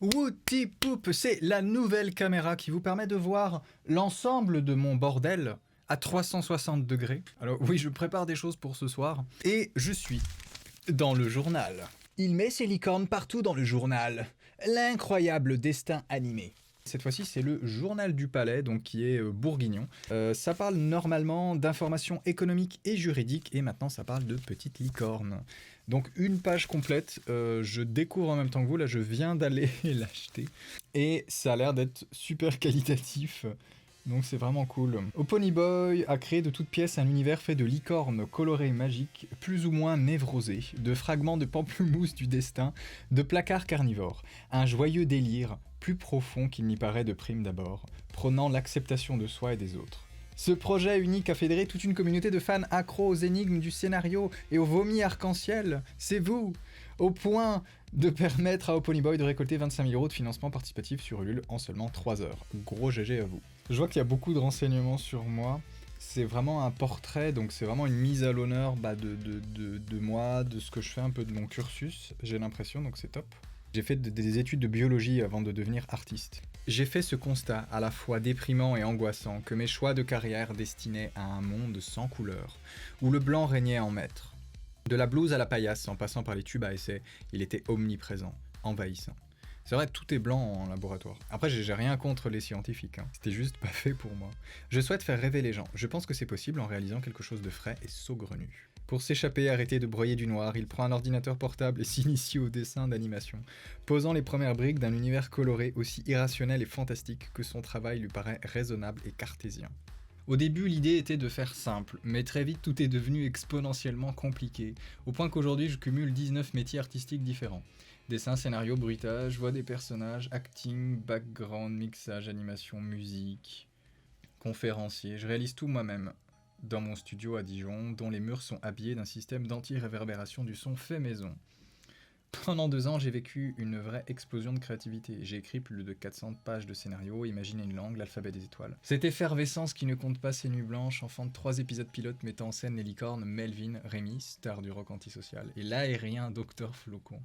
Whoopty-poop, c'est la nouvelle caméra qui vous permet de voir l'ensemble de mon bordel à 360 degrés. Alors oui, je prépare des choses pour ce soir et je suis dans le journal. Il met ses licornes partout dans le journal. L'incroyable destin animé. Cette fois-ci, c'est le Journal du Palais, donc qui est bourguignon. Ça parle normalement d'informations économiques et juridiques, et maintenant ça parle de petites licornes. Donc une page complète, je découvre en même temps que vous, là je viens d'aller l'acheter, et ça a l'air d'être super qualitatif. Donc c'est vraiment cool. Ponyboy a créé de toutes pièces un univers fait de licornes colorées magiques, plus ou moins névrosées, de fragments de pamplemousse du destin, de placards carnivores. Un joyeux délire, plus profond qu'il n'y paraît de prime d'abord, prônant l'acceptation de soi et des autres. Ce projet unique a fédéré toute une communauté de fans accros aux énigmes du scénario et aux vomis arc-en-ciel. C'est vous! Au point de permettre à Ponyboy de récolter 25 000 € de financement participatif sur Ulule en seulement 3 heures. Gros GG à vous. Je vois qu'il y a beaucoup de renseignements sur moi. C'est vraiment un portrait, donc c'est vraiment une mise à l'honneur de moi, de ce que je fais, un peu de mon cursus, j'ai l'impression, donc c'est top. J'ai fait des études de biologie avant de devenir artiste. J'ai fait ce constat à la fois déprimant et angoissant que mes choix de carrière destinaient à un monde sans couleur, où le blanc régnait en maître. De la blouse à la paillasse, en passant par les tubes à essai, il était omniprésent, envahissant. C'est vrai, tout est blanc en laboratoire. Après, j'ai rien contre les scientifiques, hein. C'était juste pas fait pour moi. Je souhaite faire rêver les gens. Je pense que c'est possible en réalisant quelque chose de frais et saugrenu. Pour s'échapper, arrêter de broyer du noir, il prend un ordinateur portable et s'initie au dessin d'animation, posant les premières briques d'un univers coloré aussi irrationnel et fantastique que son travail lui paraît raisonnable et cartésien. Au début, l'idée était de faire simple, mais très vite tout est devenu exponentiellement compliqué, au point qu'aujourd'hui je cumule 19 métiers artistiques différents. Dessin, scénario, bruitage, voix des personnages, acting, background, mixage, animation, musique, conférencier, je réalise tout moi-même, dans mon studio à Dijon, dont les murs sont habillés d'un système d'anti-réverbération du son fait maison. Pendant 2 ans, j'ai vécu une vraie explosion de créativité. J'ai écrit plus de 400 pages de scénario, imaginé une langue, l'alphabet des étoiles. Cette effervescence qui ne compte pas ses nuits blanches enfante 3 épisodes pilotes mettant en scène les licornes Melvin, Rémi, star du rock antisocial, et l'aérien Dr Flocon.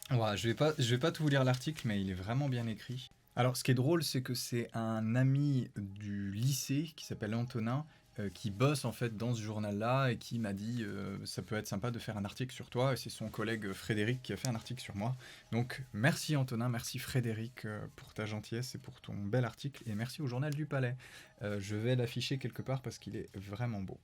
Voilà, je vais pas tout vous lire l'article, mais il est vraiment bien écrit. Alors, ce qui est drôle, c'est que c'est un ami du lycée qui s'appelle Antonin, qui bosse en fait dans ce journal-là et qui m'a dit ça peut être sympa de faire un article sur toi, et c'est son collègue Frédéric qui a fait un article sur moi. Donc merci Antonin, merci Frédéric pour ta gentillesse et pour ton bel article, et merci au Journal du Palais. Je vais l'afficher quelque part parce qu'il est vraiment beau.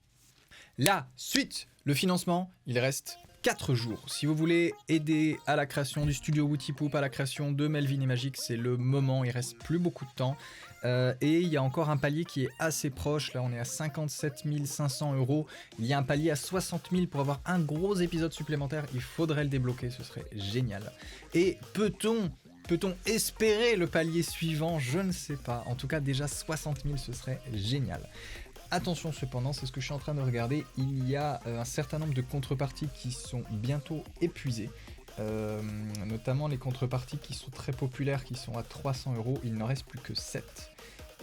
La suite, le financement, il reste 4 jours. Si vous voulez aider à la création du studio Whoopty-poop, à la création de Melvin et Magique, c'est le moment, il reste plus beaucoup de temps. Et il y a encore un palier qui est assez proche, là on est à 57 500 €. Il y a un palier à 60 000 pour avoir un gros épisode supplémentaire, il faudrait le débloquer, ce serait génial. Et peut-on espérer le palier suivant? Je ne sais pas, en tout cas déjà 60 000 ce serait génial. Attention cependant, c'est ce que je suis en train de regarder, il y a un certain nombre de contreparties qui sont bientôt épuisées, notamment les contreparties qui sont très populaires, qui sont à 300 €, il n'en reste plus que 7.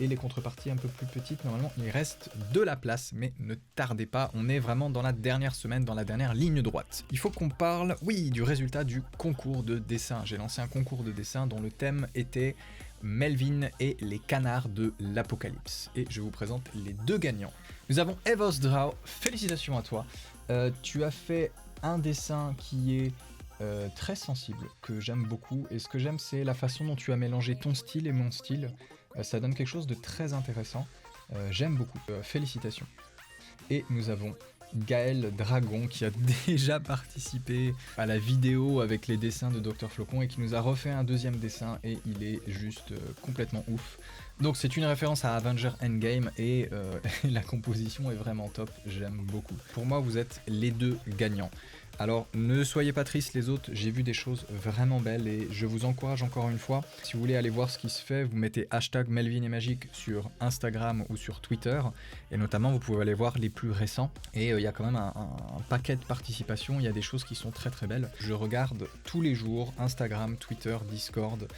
Et les contreparties un peu plus petites, normalement il reste de la place, mais ne tardez pas, on est vraiment dans la dernière semaine, dans la dernière ligne droite. Il faut qu'on parle, oui, du résultat du concours de dessin. J'ai lancé un concours de dessin dont le thème était Melvin et les canards de l'apocalypse. Et je vous présente les 2 gagnants. Nous avons Evos Draw, félicitations à toi. Tu as fait un dessin qui est très sensible, que j'aime beaucoup, et ce que j'aime c'est la façon dont tu as mélangé ton style et mon style. Ça donne quelque chose de très intéressant, j'aime beaucoup, félicitations. Et nous avons Gaël Dragon qui a déjà participé à la vidéo avec les dessins de Dr Flocon et qui nous a refait un 2e dessin, et il est juste complètement ouf. Donc c'est une référence à Avengers Endgame, et la composition est vraiment top, j'aime beaucoup. Pour moi vous êtes les 2 gagnants. Alors ne soyez pas tristes les autres, j'ai vu des choses vraiment belles et je vous encourage encore une fois, si vous voulez aller voir ce qui se fait, vous mettez hashtag Melvin et Magique sur Instagram ou sur Twitter, et notamment vous pouvez aller voir les plus récents, et il y a quand même un paquet de participations, il y a des choses qui sont très très belles. Je regarde tous les jours Instagram, Twitter, Discord,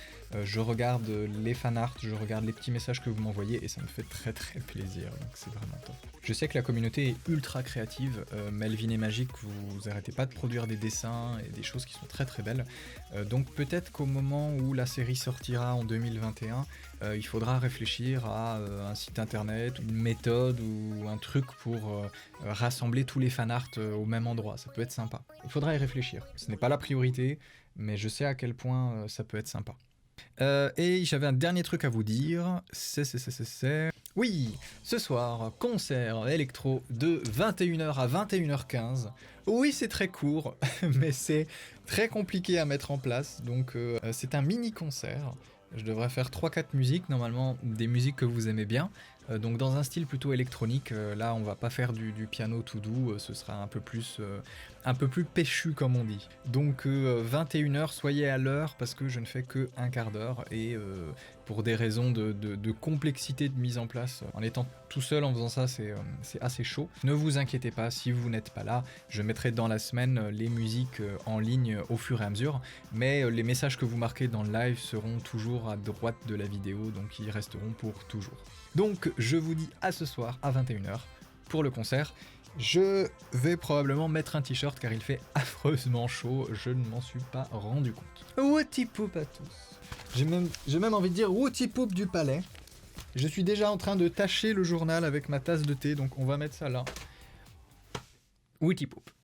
je regarde les fanarts, je regarde les petits messages que vous m'envoyez, et ça me fait très très plaisir, donc c'est vraiment top. Je sais que la communauté est ultra créative, Melvin et Magique, vous arrêtez pas de produire des dessins et des choses qui sont très très belles. Donc peut-être qu'au moment où la série sortira en 2021, il faudra réfléchir à un site internet, une méthode ou un truc pour rassembler tous les fanarts au même endroit. Ça peut être sympa. Il faudra y réfléchir. Ce n'est pas la priorité, mais je sais à quel point ça peut être sympa. Et j'avais un dernier truc à vous dire, Oui, ce soir, concert électro de 21h à 21h15. Oui, c'est très court, mais c'est très compliqué à mettre en place, donc c'est un mini-concert. Je devrais faire 3-4 musiques, normalement des musiques que vous aimez bien, donc dans un style plutôt électronique. Là on va pas faire du piano tout doux, ce sera un peu plus péchu comme on dit. Donc 21h, soyez à l'heure parce que je ne fais que un quart d'heure et pour des raisons de complexité de mise en place, en étant tout seul en faisant ça c'est assez chaud. Ne vous inquiétez pas, si vous n'êtes pas là, je mettrai dans la semaine les musiques en ligne au fur et à mesure, mais les messages que vous marquez dans le live seront toujours à droite de la vidéo, donc ils resteront pour toujours. Donc je vous dis à ce soir à 21h pour le concert. Je vais probablement mettre un t-shirt car il fait affreusement chaud, je ne m'en suis pas rendu compte. Wouti poup à tous. J'ai même envie de dire wouti poup du palais. Je suis déjà en train de tâcher le journal avec ma tasse de thé, donc on va mettre ça là. Wouti poup.